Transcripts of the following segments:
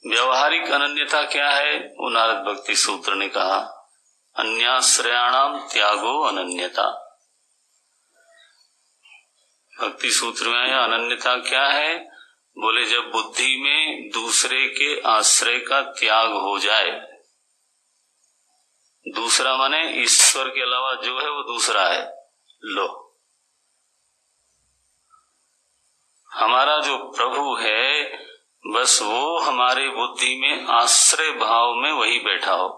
व्यवहारिक अनन्यता क्या है? वो नारद भक्ति सूत्र ने कहा, अन्याश्रयाणाम त्यागो अनन्यता। भक्ति सूत्र में अनन्यता क्या है? बोले जब बुद्धि में दूसरे के आश्रय का त्याग हो जाए। दूसरा माने ईश्वर के अलावा जो है वो दूसरा है। लो, हमारा जो प्रभु है बस वो हमारे बुद्धि में आश्रय भाव में वही बैठा हो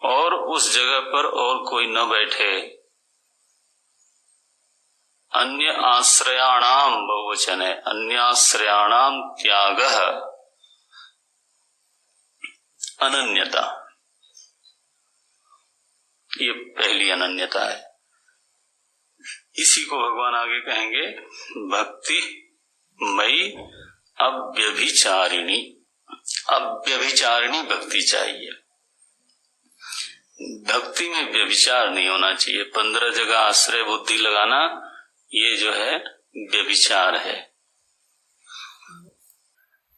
और उस जगह पर और कोई न बैठे। अन्य आश्रयाणाम बहुवचन है, अन्याश्रयाणाम त्यागः अनन्यता, ये पहली अनन्यता है। इसी को भगवान आगे कहेंगे भक्ति मई अव्यभिचारिणी। अव्यभिचारिणी भक्ति चाहिए। भक्ति में व्यभिचार नहीं होना चाहिए। 15 जगह आश्रय बुद्धि लगाना ये जो है व्यभिचार है।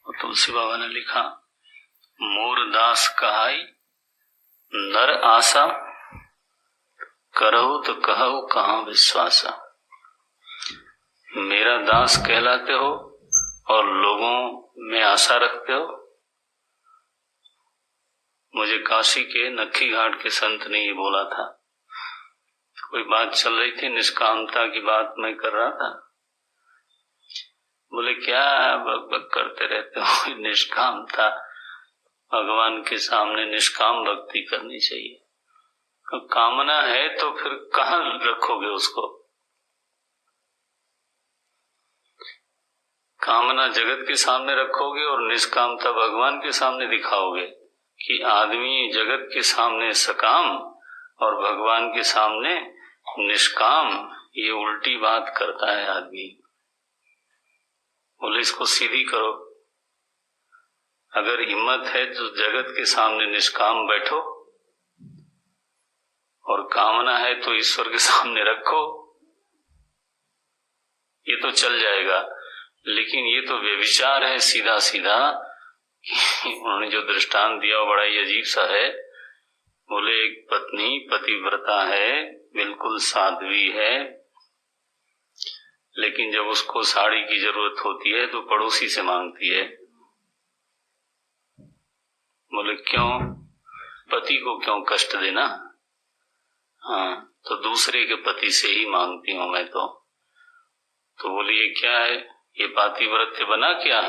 तुलसी बाबा ने लिखा, मोर दास कहाई नर आशा, करहु तो कहु कहाँ विश्वासा। मेरा दास कहलाते हो और लोगों में आशा रखते हो। मुझे काशी के नक्खी घाट के संत ने ये बोला था। कोई बात चल रही थी, निष्कामता की बात मैं कर रहा था। बोले क्या बक बक करते रहते हो, निष्कामता, भगवान के सामने निष्काम भक्ति करनी चाहिए। कामना है तो फिर कहाँ रखोगे उसको? कामना जगत के सामने रखोगे और निष्कामता भगवान के सामने दिखाओगे कि आदमी जगत के सामने सकाम और भगवान के सामने निष्काम। ये उल्टी बात करता है आदमी। बोले इसको सीधी करो। अगर हिम्मत है तो जगत के सामने निष्काम बैठो और कामना है तो ईश्वर के सामने रखो। ये तो चल जाएगा। लेकिन ये तो व्यभिचार है सीधा सीधा। उन्होंने जो दृष्टांत दिया वो बड़ा ही अजीब सा है। बोले एक पत्नी पतिव्रता है, बिल्कुल साध्वी है, लेकिन जब उसको साड़ी की जरूरत होती है तो पड़ोसी से मांगती है। बोले क्यों? पति को क्यों कष्ट देना? हाँ, तो दूसरे के पति से ही मांगती हूं मैं तो बोले ये क्या है? ये पातिव्रत्य बना क्या?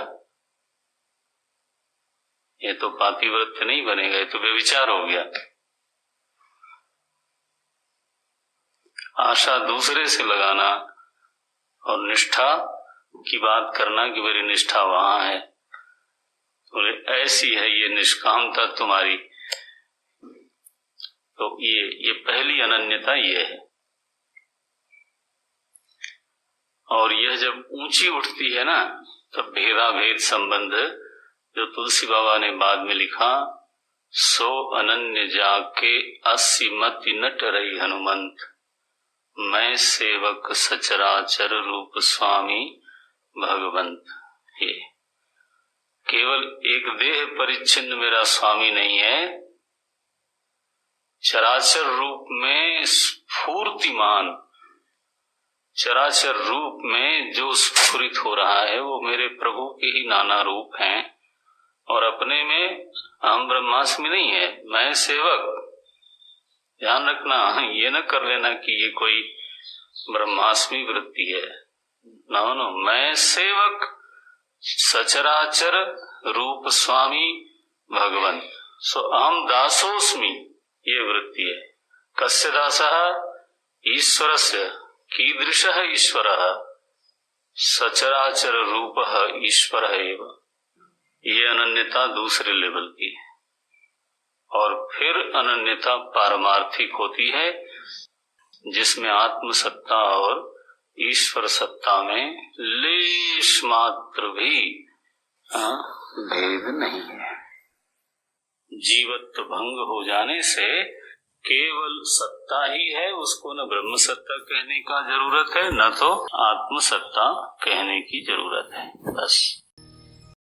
ये तो पातिव्रत्य नहीं बनेगा, ये तो व्यभिचार हो गया। आशा दूसरे से लगाना और निष्ठा की बात करना कि मेरी निष्ठा वहां है। बोले ऐसी है ये निष्कामता तुम्हारी। तो ये पहली अनन्यता ये है। और यह जब ऊंची उठती है ना, तब भेदा भेद संबंध जो तुलसी बाबा ने बाद में लिखा, सो अनन्य जाके असीमति नट रही हनुमंत, मैं सेवक सचराचर रूप स्वामी भगवंत। ये केवल एक देह परिच्छिन्न मेरा स्वामी नहीं है, चराचर रूप में स्फूर्तिमान, चराचर रूप में जो स्फुरित हो रहा है वो मेरे प्रभु के ही नाना रूप हैं। और अपने में हम ब्रह्मास्मि नहीं है, मैं सेवक। ध्यान रखना, ये न कर लेना कि ये कोई ब्रह्मास्मि वृत्ति है। नो, मैं सेवक सचराचर रूप स्वामी भगवान। सो अहम दासोस्मि, ये वृत्ति है। कस्य दासः? ईश्वरस्य। कीदृशः ईश्वरः? सचराचर रूपः ईश्वरः एव। ये अनन्यता दूसरे लेवल की है। और फिर अनन्यता पारमार्थिक होती है, जिसमें आत्म सत्ता और ईश्वर सत्ता में लेश मात्र भी भेद नहीं है। जीवत्व भंग हो जाने से केवल सत्ता ही है, उसको न ब्रह्म सत्ता कहने का जरूरत है न तो आत्म सत्ता कहने की जरूरत है। बस।